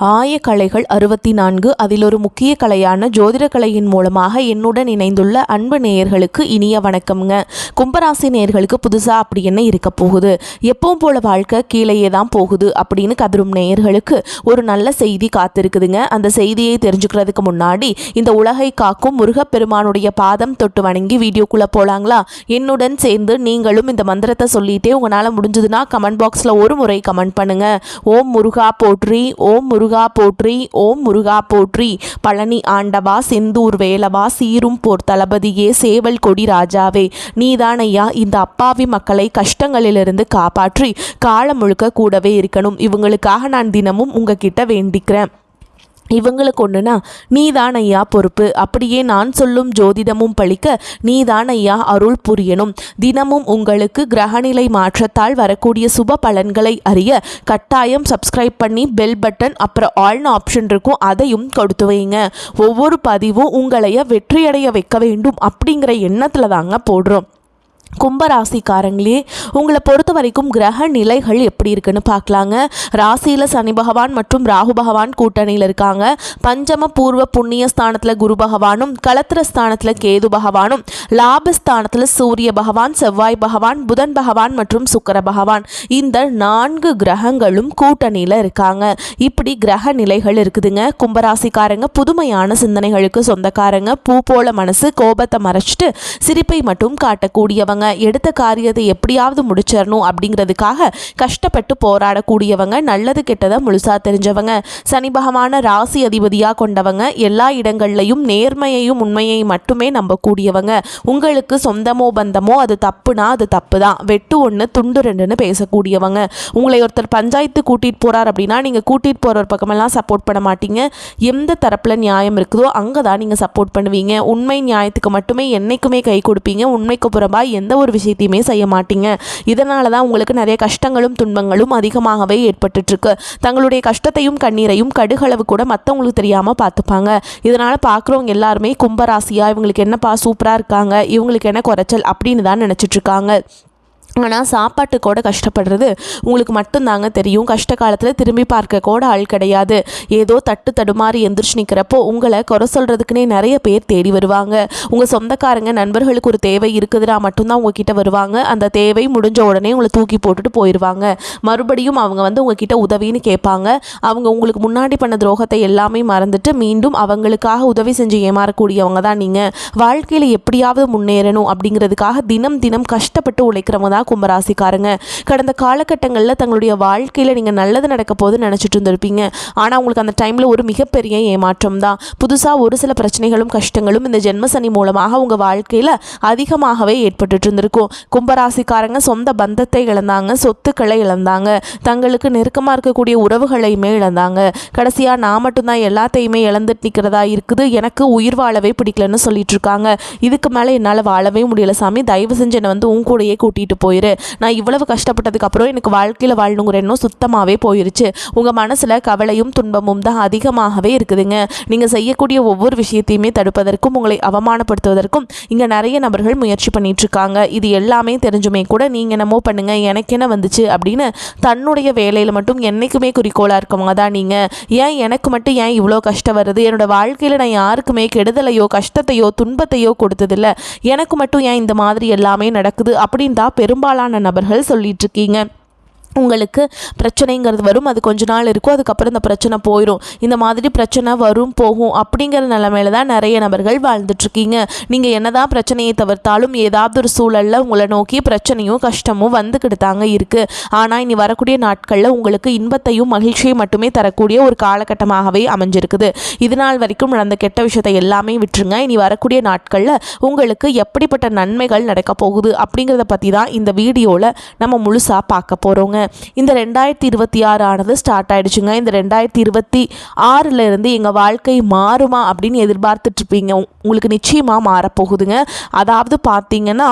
ஆயக்கலைகள் 64 அதில் ஒரு முக்கிய கலையான ஜோதிடக்கலையின் மூலமாக என்னுடன் இணைந்துள்ள அன்பு நேயர்களுக்கு இனிய வணக்கம்ங்க. கும்பராசி நேயர்களுக்கு புதுசாக அப்படி என்ன இருக்க போகுது, எப்பவும் போல வாழ்க்கை கீழேயே தான் போகுது அப்படின்னு கதரும் நேயர்களுக்கு ஒரு நல்ல செய்தி காத்திருக்குதுங்க. அந்த செய்தியை தெரிஞ்சுக்கிறதுக்கு முன்னாடி இந்த உலகை காக்கும் முருகப்பெருமானுடைய பாதம் தொட்டு வணங்கி வீடியோக்குள்ளே போகலாங்களா? என்னுடன் சேர்ந்து நீங்களும் இந்த மந்திரத்தை சொல்லிட்டே உங்களால் முடிஞ்சதுன்னா கமெண்ட் பாக்ஸில் ஒரு முறை கமெண்ட் பண்ணுங்க. ஓம் முருகா போற்றி, ஓம் முருகா போற்றி, ஓம் முருகா போற்றி. பழனி ஆண்டவா, செந்தூர் வேலவா, சீரும் போர் தளபதியே, சேவல் கொடி ராஜாவே, நீதானையா இந்த அப்பாவி மக்களை கஷ்டங்களிலிருந்து காப்பாற்றி காலம் முழுக்க கூடவே இருக்கணும். இவங்களுக்காக நான் தினமும் உங்ககிட்ட வேண்டிக்கிறேன். இவங்களுக்கு ஒன்றுனா நீதான் ஐயா பொறுப்பு, அப்படியே நான் சொல்லும் ஜோதிடமும் பழிக்க நீதான் ஐயா அருள் புரியணும். தினமும் உங்களுக்கு கிரகநிலை மாற்றத்தால் வரக்கூடிய சுப பலன்களை அறிய கட்டாயம் சப்ஸ்கிரைப் பண்ணி பெல் பட்டன் அப்புறம் ஆல்னு ஆப்ஷன் இருக்கும், அதையும் கொடுத்து வைங்க. ஒவ்வொரு பதிவும் உங்களைய வெற்றியடைய வைக்க வேண்டும் அப்படிங்கிற எண்ணத்தில் தாங்க போடுறோம். கும்பராசிக்காரங்களே, உங்களை பொறுத்த வரைக்கும் கிரக நிலைகள் எப்படி இருக்குன்னு பார்க்கலாங்க. ராசியில் சனி பகவான் மற்றும் ராகு பகவான் கூட்டணியில் இருக்காங்க. பஞ்சம பூர்வ புண்ணிய ஸ்தானத்தில் குரு பகவானும், களத்திர ஸ்தானத்தில் கேது பகவானும், லாபஸ்தானத்தில் சூரிய பகவான், செவ்வாய் பகவான், புதன் பகவான் மற்றும் சுக்கிர பகவான், இந்த 4 கிரகங்களும் கூட்டணியில் இருக்காங்க. இப்படி கிரக நிலைகள் இருக்குதுங்க. கும்பராசிக்காரங்க புதுமையான சிந்தனைகளுக்கு சொந்தக்காரங்க. பூ போல மனசு, கோபத்தை மறைச்சிட்டு சிரிப்பை மட்டும் காட்டக்கூடியவங்க. எடுத்த காரியத்தை எப்படியாவது முடிச்சிடணும் அப்படிங்கிறதுக்காக கஷ்டப்பட்டு போராடக்கூடியவங்க. நல்லது கெட்டதை முழுசா தெரிஞ்சவங்க. சனி பகவான ராசி அதிபதியாக கொண்டவங்க. எல்லா இடங்கள்லையும் நேர்மையையும் உண்மையை மட்டுமே நம்பக்கூடியவங்க. உங்களுக்கு சொந்தமோ பந்தமோ அது தப்புனா அது தப்பு தான், வெட்டு ஒன்று துண்டு ரெண்டுன்னு பேசக்கூடியவங்க. உங்களை ஒருத்தர் பஞ்சாயத்து கூட்டிகிட்டு போகிறார் அப்படின்னா நீங்கள் கூட்டிகிட்டு போகிற ஒரு பக்கமெல்லாம் சப்போர்ட் பண்ண மாட்டீங்க. எந்த தரப்பில் நியாயம் இருக்குதோ அங்கே தான் நீங்கள் சப்போர்ட் பண்ணுவீங்க. உண்மை நியாயத்துக்கு மட்டுமே என்றைக்குமே கை கொடுப்பீங்க. உண்மைக்கு புறம்பா எந்த ஒரு விஷயத்தையுமே செய்ய மாட்டீங்க. இதனால தான் உங்களுக்கு நிறைய கஷ்டங்களும் துன்பங்களும் அதிகமாகவே ஏற்பட்டுருக்கு. தங்களுடைய கஷ்டத்தையும் கண்ணீரையும் கடுகளவு கூட மற்றவங்களுக்கு தெரியாமல் பார்த்துப்பாங்க. இதனால் பார்க்குறவங்க எல்லாருமே கும்பராசியா இவங்களுக்கு என்னப்பா சூப்பராக இருக்காங்க, இவங்களுக்கு என்ன குறைச்சல் அப்படின்னு தான் நினச்சிட்ருக்காங்க. ஆனால் சாப்பாட்டு கூட கஷ்டப்படுறது உங்களுக்கு மட்டும்தாங்க தெரியும். கஷ்ட காலத்தில் திரும்பி பார்க்க கூட ஆள் கிடையாது. ஏதோ தட்டு தடுமாறி எந்திரிச்சு நிற்கிறப்போ உங்களை குறை சொல்கிறதுக்குனே நிறைய பேர் தேடி வருவாங்க. உங்கள் சொந்தக்காரங்க நண்பர்களுக்கு ஒரு தேவை இருக்குதுன்னா மட்டும்தான் உங்ககிட்ட வருவாங்க. அந்த தேவை முடிஞ்ச உடனே உங்களை தூக்கி போட்டுட்டு போயிடுவாங்க. மறுபடியும் அவங்க வந்து உங்ககிட்ட உதவின்னு கேட்பாங்க. அவங்க உங்களுக்கு முன்னாடி பண்ண துரோகத்தை எல்லாமே மறந்துட்டு மீண்டும் அவங்களுக்காக உதவி செஞ்சு ஏமாறக்கூடியவங்க தான் நீங்கள். வாழ்க்கையில் எப்படியாவது முன்னேறணும் அப்படிங்கிறதுக்காக தினம் தினம் கஷ்டப்பட்டு உழைக்கிறவங்க தான் கும்பராசிக்காரங்க. கடந்த காலகட்டங்களில் தங்களுடைய வாழ்க்கையில் நீங்கள் நல்லது நடக்க போது நினச்சிட்டு இருந்திருப்பீங்க. ஆனால் உங்களுக்கு அந்த டைமில் ஒரு மிகப்பெரிய ஏமாற்றம் தான். புதுசாக ஒரு சில பிரச்சனைகளும் கஷ்டங்களும் இந்த ஜென்மசனி மூலமாக உங்கள் வாழ்க்கையில் அதிகமாகவே ஏற்பட்டு இருந்திருக்கும். கும்பராசிக்காரங்க சொந்த பந்தத்தை இழந்தாங்க, சொத்துக்களை இழந்தாங்க, தங்களுக்கு நெருக்கமாக இருக்கக்கூடிய உறவுகளையுமே இழந்தாங்க. கடைசியாக நான் மட்டும்தான் எல்லாத்தையுமே இழந்துட்டு நிற்கிறதா இருக்குது, எனக்கு உயிர் வாழவே பிடிக்கலன்னு சொல்லிட்டு இருக்காங்க. இதுக்கு மேலே என்னால் வாழவே முடியல சாமி, தயவு செஞ்சு என்னை வந்து உன் கூடையே கூட்டிகிட்டு போயிரு, நான் இவ்வளவு கஷ்டப்பட்டதுக்கு அப்புறம் எனக்கு வாழ்க்கையில் வாழணுங்கிற எண்ணம் சுத்தமாகவே போயிருச்சு. உங்கள் மனசில் கவலையும் துன்பமும் தான் அதிகமாகவே இருக்குதுங்க. நீங்கள் செய்யக்கூடிய ஒவ்வொரு விஷயத்தையுமே தடுப்பதற்கும் உங்களை அவமானப்படுத்துவதற்கும் இங்கே நிறைய நபர்கள் முயற்சி பண்ணிட்டு இருக்காங்க. இது எல்லாமே தெரிஞ்சுமே கூட நீங்கள் என்னமோ பண்ணுங்க, எனக்கு என்ன வந்துச்சு அப்படின்னு தன்னுடைய வேலையில் மட்டும் என்றைக்குமே குறிக்கோளாக இருக்கவங்க தான் நீங்கள். ஏன் எனக்கு மட்டும் ஏன் இவ்வளோ கஷ்டம் வருது, என்னோட வாழ்க்கையில் நான் யாருக்குமே கெடுதலையோ கஷ்டத்தையோ துன்பத்தையோ கொடுத்ததில்லை, எனக்கு மட்டும் ஏன் இந்த மாதிரி எல்லாமே நடக்குது அப்படின்னு தான் பெரும்பாலான நபர்கள் சொல்லிட்டு இருக்கீங்க. உங்களுக்கு பிரச்சனைங்கிறது வரும், அது கொஞ்ச நாள் இருக்கும், அதுக்கப்புறம் இந்த பிரச்சனை போயிடும். இந்த மாதிரி பிரச்சனை வரும் போகும் அப்படிங்கிற நிலைமையில தான் நிறைய நபர்கள் வாழ்ந்துட்டுருக்கீங்க. நீங்கள் என்னதான் பிரச்சனையை தவிர்த்தாலும் ஏதாவது ஒரு சூழலில் உங்களை நோக்கி பிரச்சனையும் கஷ்டமும் வந்துக்கிட்டு தாங்க இருக்குது. ஆனால் இனி வரக்கூடிய நாட்களில் உங்களுக்கு இன்பத்தையும் மகிழ்ச்சியும் மட்டுமே தரக்கூடிய ஒரு காலகட்டமாகவே அமைஞ்சிருக்குது. இது நாள் வரைக்கும் நடந்த கெட்ட விஷயத்தை எல்லாமே விட்டுருங்க. இனி வரக்கூடிய நாட்களில் உங்களுக்கு எப்படிப்பட்ட நன்மைகள் நடக்க போகுது அப்படிங்கிறத பற்றி தான் இந்த வீடியோவில் நம்ம முழுசாக பார்க்க போகிறோங்க. இந்த 2026 ஆனது ஸ்டார்ட் ஆயிடுச்சுங்க. இந்த 2026 இருந்து எங்கள் வாழ்க்கை மாறுமா அப்படின்னு எதிர்பார்த்துட்டு இருப்பீங்க. உங்களுக்கு நிச்சயமாக மாறப்போகுதுங்க. அதாவது பார்த்தீங்கன்னா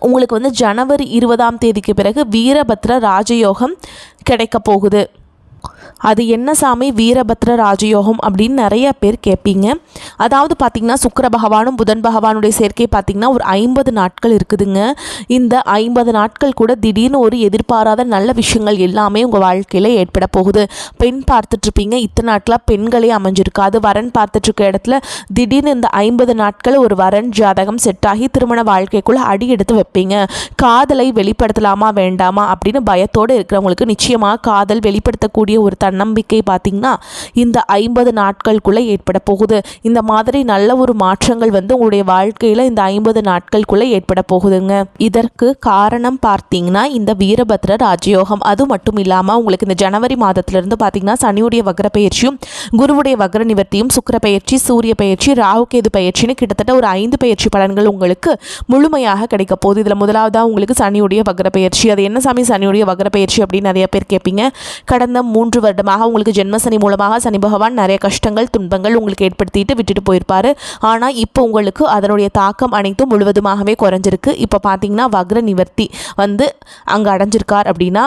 உங்களுக்கு வந்து ஜனவரி 20ஆம் தேதிக்கு பிறகு வீரபத்ர ராஜயோகம் கிடைக்க போகுது. அது என்ன சாமி வீரபத்ர ராஜயோகம் அப்படின்னு நிறைய பேர் கேட்பீங்க. அதாவது பார்த்திங்கன்னா சுக்கிர பகவானும் புதன் பகவானுடைய சேர்க்கை பார்த்திங்கன்னா ஒரு 50 நாட்கள் இருக்குதுங்க. இந்த 50 நாட்கள் கூட திடீர்னு ஒரு எதிர்பாராத நல்ல விஷயங்கள் எல்லாமே உங்கள் வாழ்க்கையில் ஏற்பட போகுது. பெண் பார்த்துட்ருப்பீங்க, இத்தனை நாட்களாக பெண்களே அமைஞ்சிருக்காது. வரன் பார்த்துட்ருக்க இடத்துல திடீர்னு இந்த 50 நாட்கள் ஒரு வரன் ஜாதகம் செட் ஆகி திருமண வாழ்க்கைக்குள்ளே அடி எடுத்து வைப்பீங்க. காதலை வெளிப்படுத்தலாமா வேண்டாமா அப்படின்னு பயத்தோடு இருக்கிறவங்களுக்கு நிச்சயமாக காதல் வெளிப்படுத்தக்கூடிய ஒரு தன்னம்பிக்கை பார்த்திங்கன்னா இந்த 50 நாட்களுக்குள்ளே ஏற்பட போகுது. இந்த மாதிரி நல்ல ஒரு மாற்றங்கள் வந்து உங்களுடைய வாழ்க்கையில் இந்த 50 நாட்களுக்குள்ளே ஏற்பட போகுதுங்க. இதற்கு காரணம் பார்த்தீங்கன்னா இந்த வீரபத்ர ராஜயோகம். அது மட்டும் இல்லாமல் உங்களுக்கு இந்த ஜனவரி மாதத்திலிருந்து பார்த்தீங்கன்னா சனியுடைய வக்ர பயிற்சியும் குருவுடைய வக்ர நிவர்த்தியும் சுக்கிர பயிற்சி சூரிய பயிற்சி ராகு கேது பயிற்சின்னு கிட்டத்தட்ட ஒரு 5 பயிற்சி பலன்கள் உங்களுக்கு முழுமையாக கிடைக்க போகுது. இதில் முதலாவதாக உங்களுக்கு சனியுடைய வக்ர பயிற்சி. அது என்ன சாமி சனியுடைய வக்ர பயிற்சி அப்படின்னு நிறைய பேர் கேட்பீங்க. கடந்த 3 வருடமாக உங்களுக்கு ஜென்மசனி மூலமாக சனி பகவான் நிறைய கஷ்டங்கள் துன்பங்கள் உங்களுக்கு ஏற்படுத்திட்டு விட்டுட்டு போயிருப்பாரு. ஆனால் இப்போ உங்களுக்கு அதனுடைய தாக்கம் அனைத்தும் முழுவதுமாகவே குறைஞ்சிருக்கு. இப்போ பார்த்தீங்கன்னா வக்ர நிவர்த்தி வந்து அங்கே அடைஞ்சிருக்கார் அப்படின்னா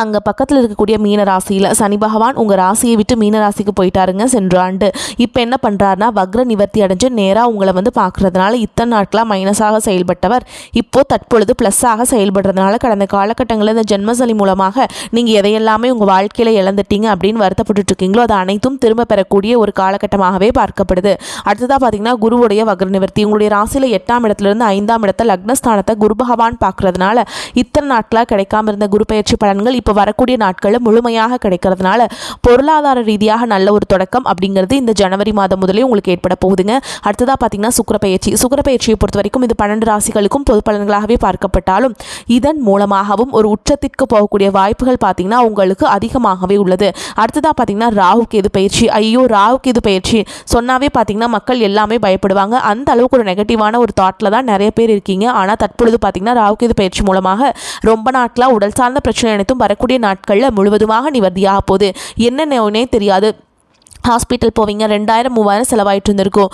அங்கே பக்கத்தில் இருக்கக்கூடிய மீன ராசியில் சனி பகவான் உங்கள் ராசியை விட்டு மீன ராசிக்கு போயிட்டாருங்க சென்ற ஆண்டு. இப்போ என்ன பண்ணுறாருனா வக்ர நிவர்த்தி அடைஞ்சு நேராக உங்களை வந்து பார்க்குறதுனால இத்தனை நாட்களாக மைனஸாக செயல்பட்டவர் இப்போது தற்பொழுது ப்ளஸ்ஸாக செயல்படுறதுனால கடந்த காலகட்டங்களில் இந்த ஜென்மசனி மூலமாக நீங்கள் எதையெல்லாமே உங்கள் வாழ்க்கையில் இழந்துட்டீங்க அப்படின்னு வருத்தப்பட்டுருக்கீங்களோ அது அனைத்தும் திரும்ப பெறக்கூடிய ஒரு காலகட்டமாகவே பார்க்கப்படுது. அடுத்ததாக பார்த்தீங்கன்னா குருவுடைய வக்ர நிவர்த்தி உங்களுடைய ராசியில் 8ஆம் இடத்துலேருந்து 5ஆம் இடத்தை லக்னஸ்தானத்தை குரு பகவான் பார்க்குறதுனால இத்தனை நாட்களாக கிடைக்காம இருந்த குரு பயிற்சி பலன்கள் இப்போ வரக்கூடிய நாட்களில் முழுமையாக கிடைக்கிறதுனால பொருளாதார ரீதியாக நல்ல ஒரு தொடக்கம் அப்படிங்கிறது இந்த ஜனவரி மாதம் முதலே உங்களுக்கு ஏற்பட போகுதுங்க. அடுத்ததாக பார்த்தீங்கன்னா சுக்கிர பயிற்சியை பொறுத்த வரைக்கும் இது 12 ராசிகளுக்கும் பொது பலன்களாகவே பார்க்கப்பட்டாலும் இதன் மூலமாகவும் ஒரு உச்சத்திற்கு போகக்கூடிய வாய்ப்புகள் பார்த்தீங்கன்னா உங்களுக்கு அதிகமாகவே உள்ளது. அடுத்ததாக பார்த்தீங்கன்னா ராகு கேது பயிற்சி. ராகு கேது பயிற்சி சொன்னாவே பார்த்தீங்கன்னா மக்கள் எல்லாமே பயப்படுவாங்க. அந்த அளவுக்கு ஒரு நெகட்டிவான ஒரு தாட்டில் தான் நிறைய பேர் இருக்கீங்க. ஆனால் தற்பொழுது பார்த்தீங்கன்னா ராகு கேது பயிற்சி மூலமாக ரொம்ப நாட்களாக உடல் சார்ந்த பிரச்சனை அனைத்தும் வரக்கூடிய நாட்களில் முழுவதுமாக நிவர்த்தியாக போகுது. என்னன்னே தெரியாது. ஹாஸ்பிட்டல் போவீங்க, 2000-3000 செலவாயிட்டு இருந்திருக்கும்.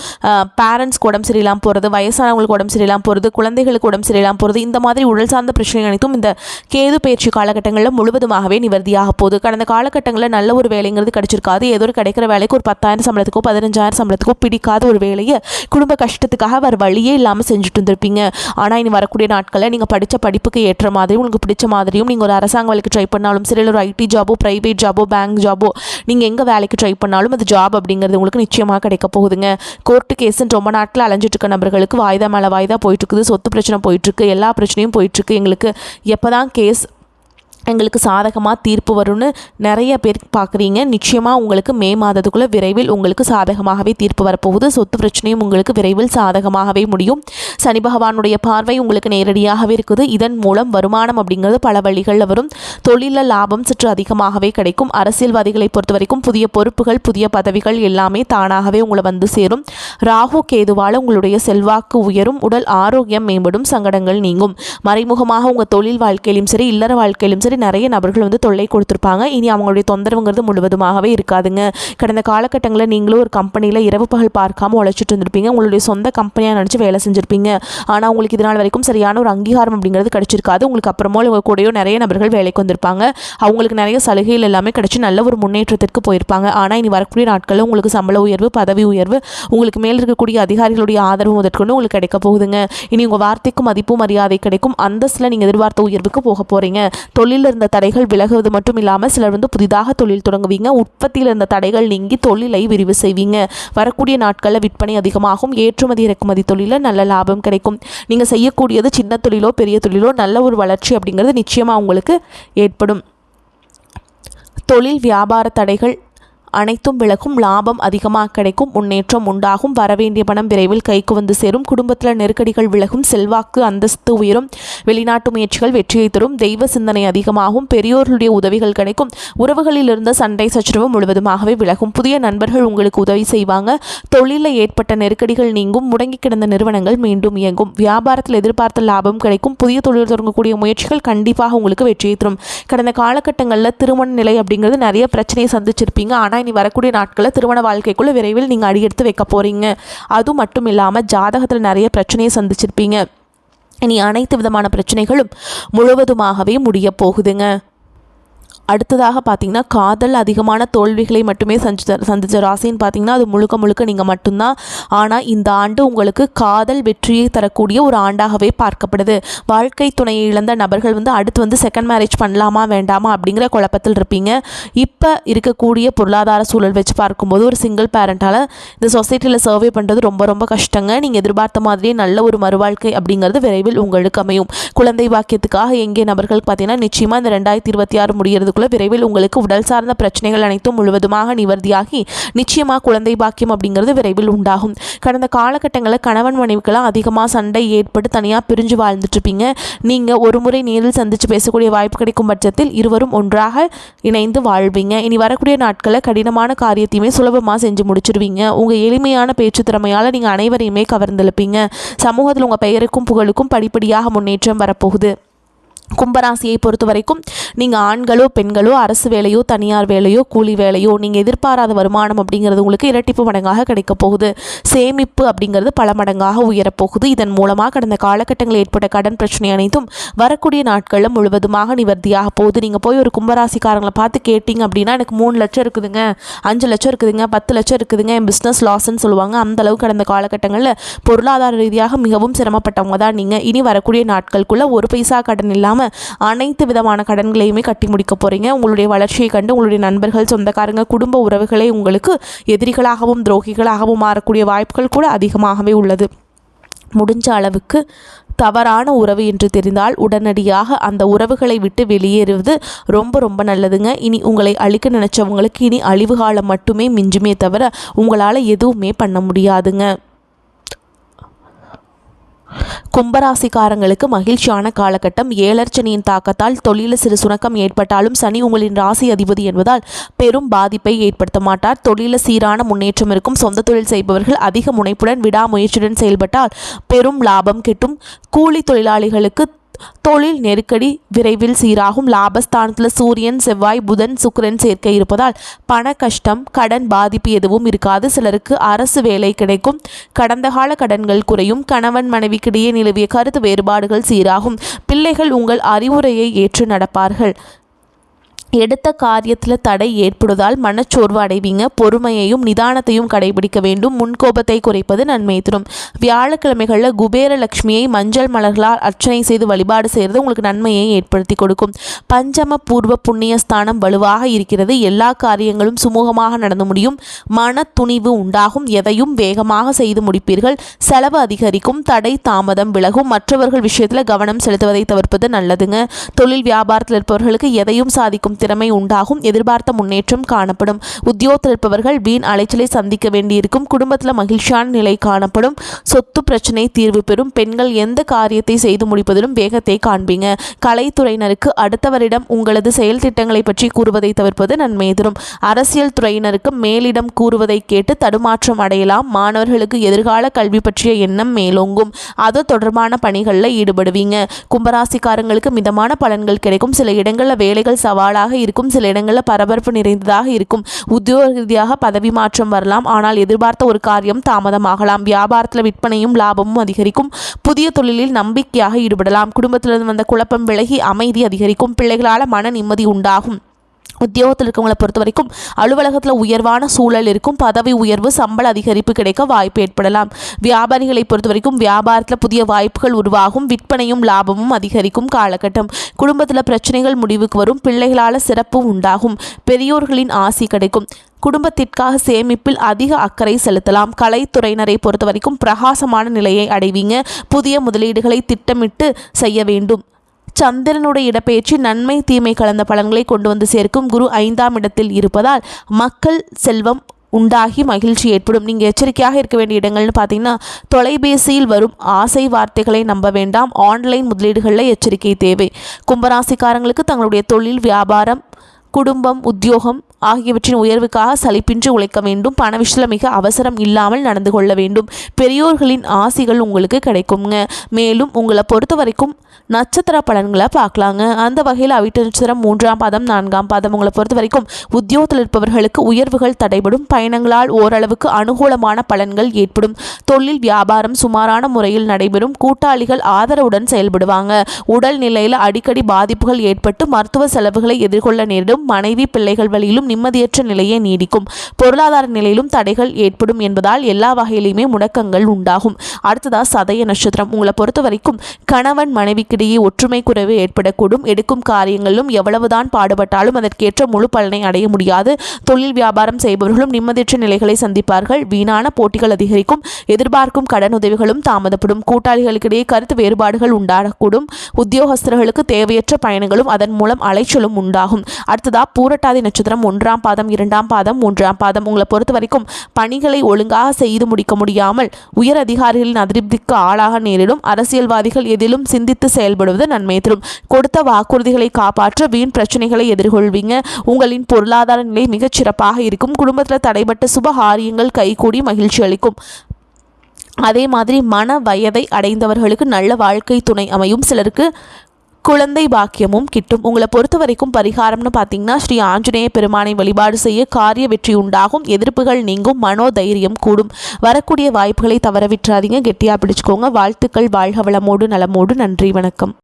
பேரண்ட்ஸ்க்கு உடம்பு சரியில்லாமல் போகிறது, வயசானவங்களுக்கு உடம்பு சரியில்லாமல் போகிறது, குழந்தைகளுக்கு உடம்பு சரியில்லாமல் போகிறது, இந்த மாதிரி உடல் சார்ந்த பிரச்சனை அனைத்தும் இந்த கேது பயிற்சி காலகட்டங்களில் முழுவதுமாகவே நிவர்த்தியாக போகுது. கடந்த காலகட்டங்களில் நல்ல ஒரு வேலைங்கிறது கிடைச்சிருக்காது. ஏதோ ஒரு கிடைக்கிற வேலைக்கு ஒரு 10,000 சம்பளத்துக்கோ 15,000 சம்பளத்துக்கோ பிடிக்காத ஒரு வேலையை குடும்ப கஷ்டத்துக்காக வேறு வழியே இல்லாமல் செஞ்சுட்டு இருந்திருப்பீங்க. ஆனால் இனி வரக்கூடிய நாட்களில் நீங்கள் படித்த படிப்புக்கு ஏற்ற மாதிரி உங்களுக்கு பிடிச்ச மாதிரியும் நீங்கள் ஒரு அரசாங்க வேலைக்கு ட்ரை பண்ணாலும் சரி, இல்லை ஒரு ஐடி ஜாபோ ப்ரைவேட் ஜாபோ பேங்க் ஜாபோ நீங்கள் எங்கே வேலைக்கு ட்ரை பண்ணாலும் ஜாப் அப்படிங்கிறது உங்களுக்கு நிச்சயமாக கிடைக்க போகுதுங்க. கோர்ட்டு கேஸுன்னு ரொம்ப நாட்கள் அலைஞ்சிட்டு இருக்க நபர்களுக்கு வாய்தா மேலே வாய்தா போயிட்டுருக்குது. சொத்து பிரச்சனை போயிட்டுருக்கு, எல்லா பிரச்சனையும் போயிட்டுருக்கு. எங்களுக்கு எப்போ தான் கேஸ் எங்களுக்கு சாதகமாக தீர்ப்பு வரும்னு நிறைய பேர் பார்க்குறீங்க. நிச்சயமாக உங்களுக்கு மே மாதத்துக்குள்ளே விரைவில் உங்களுக்கு சாதகமாகவே தீர்ப்பு வரப்போகுது. சொத்து பிரச்சனையும் உங்களுக்கு விரைவில் சாதகமாகவே முடியும். சனி பகவானுடைய பார்வை உங்களுக்கு நேரடியாகவே இருக்குது. இதன் மூலம் வருமானம் அப்படிங்கிறது பல வழிகளில் வரும். தொழிலில் லாபம் சற்று அதிகமாகவே கிடைக்கும். அரசியல்வாதிகளை பொறுத்த வரைக்கும் புதிய பொறுப்புகள் புதிய பதவிகள் எல்லாமே தானாகவே உங்களை வந்து சேரும். ராகு கேதுவால் உங்களுடைய செல்வாக்கு உயரும். உடல் ஆரோக்கியம் மேம்படும். சங்கடங்கள் நீங்கும். மறைமுகமாக உங்கள் தொழில் வாழ்க்கையிலும் சரி இல்லற வாழ்க்கையிலும் சரி நிறைய நபர்கள் வந்து தொல்லை கொடுத்துருப்பாங்க. இனி அவங்களுடைய தொந்தரவுங்கிறது முழுவதுமாகவே இருக்காதுங்க. கடந்த காலகட்டங்களில் நீங்களும் ஒரு கம்பெனியில் இரவு பகல் பார்க்காம உழைச்சிட்டு இருந்திருப்பீங்க. உங்களுடைய சொந்த கம்பெனியாக நினச்சி வேலை செஞ்சுருப்பீங்க. ஆனால் உங்களுக்கு இதனால் வரைக்கும் சரியான ஒரு அங்கீகாரம் அப்படிங்கிறது கிடைச்சிருக்காது. உங்களுக்கு அப்புறமா உங்கள் கூடயோ நிறைய நபர்கள் வேலைக்கு வந்திருப்பாங்க. அவங்களுக்கு நிறைய சலுகைகள் எல்லாமே கிடைச்சி நல்ல ஒரு முன்னேற்றத்திற்கு போயிருப்பாங்க. ஆனால் இனி வரக்கூடிய நாட்களில் உங்களுக்கு சம்பள உயர்வு பதவி உயர்வு உங்களுக்கு மேல் இருக்கக்கூடிய அதிகாரிகளுடைய ஆதரவு முதற்கொண்டு உங்களுக்கு கிடைக்க போகுதுங்க. இனி உங்கள் வார்த்தைக்கும் மதிப்பு மரியாதை கிடைக்கும். அந்தஸ்தில் நீங்கள் எதிர்பார்த்த உயர்வுக்கு போக போகிறீங்க. தொழில் இருந்த தடைகள் விலகுவது மட்டும் இல்லாமல் சிலர் வந்து புதிதாக தொழில் தொடங்குவீங்க. உற்பத்தியில் இருந்த தடைகள் நீங்கி தொழிலை விரிவு செய்வீங்க. வரக்கூடிய நாட்களில் விற்பனை அதிகமாகும். ஏற்றுமதி இறக்குமதி தொழிலில் நல்ல லாபம் கிடைக்கும். நீங்கள் செய்யக்கூடியது சின்ன தொழிலோ பெரிய தொழிலோ நல்ல ஒரு வளர்ச்சி அப்படிங்கிறது நிச்சயமாக உங்களுக்கு ஏற்படும். தொழில் வியாபார தடைகள் அனைத்தும் விலகும். லாபம் அதிகமாக கிடைக்கும். முன்னேற்றம் உண்டாகும். வரவேண்டிய பணம் விரைவில் கைக்கு வந்து சேரும். குடும்பத்தில் நெருக்கடிகள் விலகும். செல்வாக்கு அந்தஸ்து உயரும். வெளிநாட்டு முயற்சிகள் வெற்றியை தரும். தெய்வ சிந்தனை அதிகமாகும். பெரியோர்களுடைய உதவிகள் கிடைக்கும். உறவுகளில் இருந்த சண்டை சச்சரவு முழுவதுமாகவே விலகும். புதிய நண்பர்கள் உங்களுக்கு உதவி செய்வாங்க. தொழிலில் ஏற்பட்ட நெருக்கடிகள் நீங்கும். முடங்கி கிடந்த நிறுவனங்கள் மீண்டும் இயங்கும். வியாபாரத்தில் எதிர்பார்த்த லாபம் கிடைக்கும். புதிய தொழில் தொடங்கக்கூடிய முயற்சிகள் கண்டிப்பாக உங்களுக்கு வெற்றியை தரும். கடந்த காலகட்டங்களில் திருமண நிலை அப்படிங்கிறது நிறைய பிரச்சனையை சந்திச்சிருப்பீங்க. ஆனால் இனி வரக்கூடிய நாட்களில் திருமண வாழ்க்கைக்குள்ளே விரைவில் நீங்கள் அடியெடுத்து வைக்க போகிறீங்க. அது மட்டும் இல்லாமல் ஜாதகத்தில் நிறைய பிரச்சனையை சந்திச்சிருப்பீங்க. இனி அனைத்து விதமான பிரச்சனைகளும் முழுவதுமாகவே முடிய போகுதுங்க. அடுத்ததாக பார்த்தீங்கன்னா காதல் அதிகமான தோல்விகளை மட்டுமே சந்தித்த ராசின்னு பார்த்தீங்கன்னா அது முழுக்க முழுக்க நீங்கள் மட்டும்தான். ஆனால் இந்த ஆண்டு உங்களுக்கு காதல் வெற்றியை தரக்கூடிய ஒரு ஆண்டாகவே பார்க்கப்படுது. வாழ்க்கை துணையை இழந்த நபர்கள் அடுத்து செகண்ட் மேரேஜ் பண்ணலாமா வேண்டாமா அப்படிங்கிற குழப்பத்தில் இருப்பீங்க. இப்போ இருக்கக்கூடிய பொருளாதார சூழல் வச்சு பார்க்கும்போது ஒரு சிங்கிள் பேரண்டால் இந்த சொசைட்டியில் சர்வே பண்ணுறது ரொம்ப ரொம்ப கஷ்டங்க. நீங்கள் எதிர்பார்த்த மாதிரியே நல்ல ஒரு மறுவாழ்க்கை அப்படிங்கிறது விரைவில் உங்களுக்கு அமையும். குழந்தை பாக்கியத்துக்காக எங்கே நபர்களுக்கு பார்த்தீங்கன்னா நிச்சயமாக இந்த 2026 முடிகிறதுக்குள்ள விரைவில் உங்களுக்கு உடல் சார்ந்த பிரச்சனைகள் அனைத்தும் முழுவதுமாக நிவர்த்தியாகி நிச்சயமாக குழந்தை பாக்கியம் அப்படிங்கிறது விரைவில் உண்டாகும். கடந்த காலகட்டங்களில் கணவன் மனைவிக்கெல்லாம் அதிகமாக சண்டை ஏற்பட்டு தனியாக பிரிஞ்சு வாழ்ந்துட்டு இருப்பீங்க. நீங்கள் ஒரு முறை நேரில் சந்தித்து பேசக்கூடிய வாய்ப்பு கிடைக்கும் பட்சத்தில் இருவரும் ஒன்றாக இணைந்து வாழ்வீங்க. இனி வரக்கூடிய நாட்களில் கடினமான காரியத்தையுமே சுலபமாக செஞ்சு முடிச்சிருவீங்க. உங்கள் எளிமையான பேச்சு திறமையால் நீங்கள் அனைவரையுமே கவர்ந்தெழுப்பீங்க. சமூகத்தில் உங்கள் பெயருக்கும் புகழுக்கும் படிப்படியாக முன்னேற்றம் வரப்போகுது. கும்பராசியை பொறுத்த வரைக்கும் நீங்கள் ஆண்களோ பெண்களோ அரசு வேலையோ தனியார் வேலையோ கூலி வேலையோ நீங்கள் எதிர்பாராத வருமானம் அப்படிங்கிறது உங்களுக்கு இரட்டிப்பு மடங்காக கிடைக்க போகுது. சேமிப்பு அப்படிங்கிறது பல மடங்காக உயரப்போகுது. இதன் மூலமாக கடந்த காலகட்டங்களில் ஏற்பட்ட கடன் பிரச்சனை அனைத்தும் வரக்கூடிய நாட்களில் முழுவதுமாக நிவர்த்தியாக போகுது. நீங்கள் போய் ஒரு கும்பராசிக்காரங்களை பார்த்து கேட்டிங்க அப்படின்னா எனக்கு 3 லட்சம் இருக்குதுங்க, 5 லட்சம் இருக்குதுங்க, 10 லட்சம் இருக்குதுங்க, என் பிஸ்னஸ் லாஸ்ன்னு சொல்லுவாங்க. அந்தளவு கடந்த காலகட்டங்களில் பொருளாதார ரீதியாக மிகவும் சிரமப்பட்டவங்க தான் நீங்கள். இனி வரக்கூடிய நாட்களுக்குள்ள ஒரு பைசா கடன் இல்லாமல் அனைத்து விதமான கடன்களையுமே கட்டி முடிக்க போறீங்க. உங்களுடைய வளர்ச்சியை கண்டு உங்களுடைய நண்பர்கள், சொந்தக்காரங்க, குடும்ப உறவுகளே உங்களுக்கு எதிரிகளாகவும் துரோகிகளாகவும் மாறக்கூடிய வாய்ப்புகள் கூட அதிகமாகவே உள்ளது. முடிஞ்ச அளவுக்கு தவறான உறவு என்று தெரிந்தால் உடனடியாக அந்த உறவுகளை விட்டு வெளியேறுவது ரொம்ப ரொம்ப நல்லதுங்க. இனி உங்களை அழிக்க நினைச்சவங்களுக்கு இனி அழிவு காலம் மட்டுமே மிஞ்சுமே தவிர உங்களால் எதுவுமே பண்ண முடியாதுங்க. கும்பராசிக்காரங்களுக்கு மகிழ்ச்சியான காலகட்டம். ஏழர்ச்சனியின் தாக்கத்தால் தொழிலில் சிறு சுணக்கம் ஏற்பட்டாலும் சனி உங்களின் ராசி அதிபதி என்பதால் பெரும் பாதிப்பை ஏற்படுத்த மாட்டார். தொழிலில் சீரான முன்னேற்றம் இருக்கும். சொந்த தொழில் செய்பவர்கள் அதிக முனைப்புடன் விடாமுயற்சியுடன் செயல்பட்டால் பெரும் லாபம் கிட்டும். கூலி தொழிலாளிகளுக்கு தொழில் நெருக்கடி விரைவில் சீராகும். லாபஸ்தானத்தில் சூரியன், செவ்வாய், புதன், சுக்கிரன் சேர்க்கை இருப்பதால் பண கஷ்டம், கடன் பாதிப்பு எதுவும் இருக்காது. சிலருக்கு அரசு வேலை கிடைக்கும். கடந்த கால கடன்கள் குறையும். கணவன் மனைவிக்கிடையே நிலவிய கருத்து வேறுபாடுகள் சீராகும். பிள்ளைகள் உங்கள் அறிவுரையை ஏற்று நடப்பார்கள். எடுத்த காரியத்தில் தடை ஏற்படுவதால் மனச்சோர்வு அடைவீங்க. பொறுமையையும் நிதானத்தையும் கடைபிடிக்க வேண்டும். முன்கோபத்தை குறைப்பது நன்மை தரும். வியாழக்கிழமைகளில் குபேர லட்சுமியை மஞ்சள் மலர்களால் அர்ச்சனை செய்து வழிபாடு செய்கிறது உங்களுக்கு நன்மையை ஏற்படுத்தி கொடுக்கும். பஞ்சம பூர்வ புண்ணிய ஸ்தானம் வலுவாக இருக்கிறது. எல்லா காரியங்களும் சுமூகமாக நடந்து முடியும். மன துணிவு உண்டாகும். எதையும் வேகமாக செய்து முடிப்பீர்கள். செலவு அதிகரிக்கும். தடை தாமதம் விலகும். மற்றவர்கள் விஷயத்தில் கவனம் செலுத்துவதை தவிர்ப்பது நல்லதுங்க. தொழில் வியாபாரத்தில் இருப்பவர்களுக்கு எதையும் சாதிக்கும் திறமை உண்டாகும். எதிர்பார்த்த முன்னேற்றம் காணப்படும். உத்தியோகத்தில் இருப்பவர்கள் வீண் அலைச்சலை சந்திக்க வேண்டியிருக்கும். குடும்பத்தில் மகிழ்ச்சியான நிலை காணப்படும். சொத்து பிரச்சனை தீர்வு பெறும். பெண்கள் எந்த காரியத்தை செய்து முடிப்பதிலும் வேகத்தை காண்பீங்க. கலைத்துறையினருக்கு அடுத்தவரிடம் உங்களது செயல் திட்டங்களை பற்றி கூறுவதை தவிர்ப்பது நன்மை தரும். அரசியல் துறையினருக்கு மேலிடம் கூறுவதை கேட்டு தடுமாற்றம் அடையலாம். மாணவர்களுக்கு எதிர்கால கல்வி பற்றிய எண்ணம் மேலோங்கும். அது தொடர்பான பணிகளில் ஈடுபடுவீங்க. கும்பராசிக்காரங்களுக்கு மிதமான பலன்கள் கிடைக்கும். சில இடங்களில் வேலைகள் சவாலாக இருக்கும். சில இடங்களில் பரபரப்பு நிறைந்ததாக இருக்கும். உத்தியோக ரீதியாக பதவி மாற்றம் வரலாம். ஆனால் எதிர்பார்த்த ஒரு காரியம் தாமதமாகலாம். வியாபாரத்தில் விற்பனையும் லாபமும் அதிகரிக்கும். புதிய தொழிலில் நம்பிக்கையாக ஈடுபடலாம். குடும்பத்திலிருந்து வந்த குழப்பம் விலகி அமைதி அதிகரிக்கும். பிள்ளைகளால் மன நிம்மதி உண்டாகும். உத்தியோகத்தில் இருக்கவங்களை பொறுத்த வரைக்கும் அலுவலகத்தில் உயர்வான சூழல் இருக்கும். பதவி உயர்வு, சம்பள அதிகரிப்பு கிடைக்க வாய்ப்பு ஏற்படலாம். வியாபாரிகளை பொறுத்த வரைக்கும் வியாபாரத்தில் புதிய வாய்ப்புகள் உருவாகும். விற்பனையும் லாபமும் அதிகரிக்கும் காலகட்டம். குடும்பத்தில் பிரச்சனைகள் முடிவுக்கு வரும். பிள்ளைகளால் சிறப்பு உண்டாகும். பெரியோர்களின் ஆசி கிடைக்கும். குடும்பத்திற்காக சேமிப்பில் அதிக அக்கறை செலுத்தலாம். கலைத்துறையினரை பொறுத்த வரைக்கும் பிரகாசமான நிலையை அடைவீங்க. புதிய முதலீடுகளை திட்டமிட்டு செய்ய வேண்டும். சந்திரனுடைய இடப்பெயர்ச்சி நன்மை தீமை கலந்த பலன்களை கொண்டு வந்து சேர்க்கும். குரு 5ஆம் இடத்தில் இருப்பதால் மக்கள் செல்வம் உண்டாகி மகிழ்ச்சி ஏற்படும். நீங்கள் எச்சரிக்கையாக இருக்க வேண்டிய இடங்கள்னு பார்த்தீங்கன்னா தொலைபேசியில் வரும் ஆசை வார்த்தைகளை நம்ப வேண்டாம். ஆன்லைன் முதலீடுகளில் எச்சரிக்கை தேவை. கும்பராசிக்காரங்களுக்கு தங்களுடைய தொழில், வியாபாரம், குடும்பம், உத்தியோகம் ஆகியவற்றின் உயர்வுக்காக சலிப்பின்றி உழைக்க வேண்டும். பண விஷயத்தில் மிக அவசரம் இல்லாமல் நடந்து கொள்ள வேண்டும். பெரியோர்களின் ஆசிகள் உங்களுக்கு கிடைக்குங்க. மேலும் உங்களை பொறுத்த வரைக்கும் நட்சத்திர பலன்களை பார்க்கலாங்க. அந்த வகையில் அவிட்ட நட்சத்திரம் 3ஆம் பாதம் 4ஆம் பாதம் உங்களை பொறுத்த வரைக்கும் உத்தியோகத்தில் இருப்பவர்களுக்கு உயர்வுகள் தடைபடும். பயணங்களால் ஓரளவுக்கு அனுகூலமான பலன்கள் ஏற்படும். தொழில் வியாபாரம் சுமாரான முறையில் நடைபெறும். கூட்டாளிகள் ஆதரவுடன் செயல்படுவாங்க. உடல் நிலையில் அடிக்கடி பாதிப்புகள் ஏற்பட்டு மருத்துவ செலவுகளை எதிர்கொள்ள நேரிடும். மனைவி பிள்ளைகள் வழியிலும் நிம்மதியற்ற நிலையை நீடிக்கும். பொருளாதார நிலையிலும் தடைகள் ஏற்படும் என்பதால் எல்லா வகையிலுமே முடக்கங்கள் உண்டாகும். அடுத்ததா சதய நட்சத்திரம் உங்களை பொறுத்த வரைக்கும் கணவன் மனைவிக்கிடையே ஒற்றுமை குறைவு ஏற்படக்கூடும். எடுக்கும் காரியங்களிலும் எவ்வளவுதான் பாடுபட்டாலும் அதற்கேற்ற முழு பலனை அடைய முடியாது. தொழில் வியாபாரம் செய்பவர்களும் நிம்மதியற்ற நிலைகளை சந்திப்பார்கள். வீணான போட்டிகள் அதிகரிக்கும். எதிர்பார்க்கும் கடன் உதவிகளும் தாமதப்படும். கூட்டாளிகளுக்கிடையே கருத்து வேறுபாடுகள் உண்டாகக்கூடும். உத்தியோகஸ்தர்களுக்கு தேவையற்ற பயணங்களும் அதன் மூலம் அலைச்சலும் உண்டாகும். அடுத்ததா பூரட்டாதி நட்சத்திரம் 1ஆம் பாதம் 2ஆம் பாதம் 3ஆம் பாதம் உங்களை பொறுத்த வரைக்கும் பணிகளை ஒழுங்காக செய்து முடிக்க முடியாமல் உயர் அதிகாரிகளின் அதிருப்திக்கு ஆளாக நேரிடும். அரசியல்வாதிகள் எதிலும் சிந்தித்து செயல்படுவது நன்மை தரும். கொடுத்த வாக்குறுதிகளை காப்பாற்ற வீண் பிரச்சனைகளை எதிர்கொள்வீங்க. உங்களின் பொருளாதார நிலை மிகச் சிறப்பாக இருக்கும். குடும்பத்தில் தடைபட்ட சுபகாரியங்கள் கைகூடி மகிழ்ச்சி அளிக்கும். அதே மாதிரி மன வயதை அடைந்தவர்களுக்கு நல்ல வாழ்க்கை துணை அமையும். சிலருக்கு குழந்தை பாக்கியமும் கிட்டும். உங்களை பொறுத்த வரைக்கும் பரிகாரம்னு பார்த்தீங்கன்னா ஸ்ரீ ஆஞ்சநேய பெருமானை வழிபாடு செய்ய காரிய வெற்றி உண்டாகும். எதிர்ப்புகள் நீங்கும். மனோதைரியம் கூடும். வரக்கூடிய வாய்ப்புகளை தவற விட்டுறாதீங்க. கெட்டியாக பிடிச்சுக்கோங்க. வாழ்த்துக்கள். வாழ்க வளமோடு நலமோடு. நன்றி. வணக்கம்.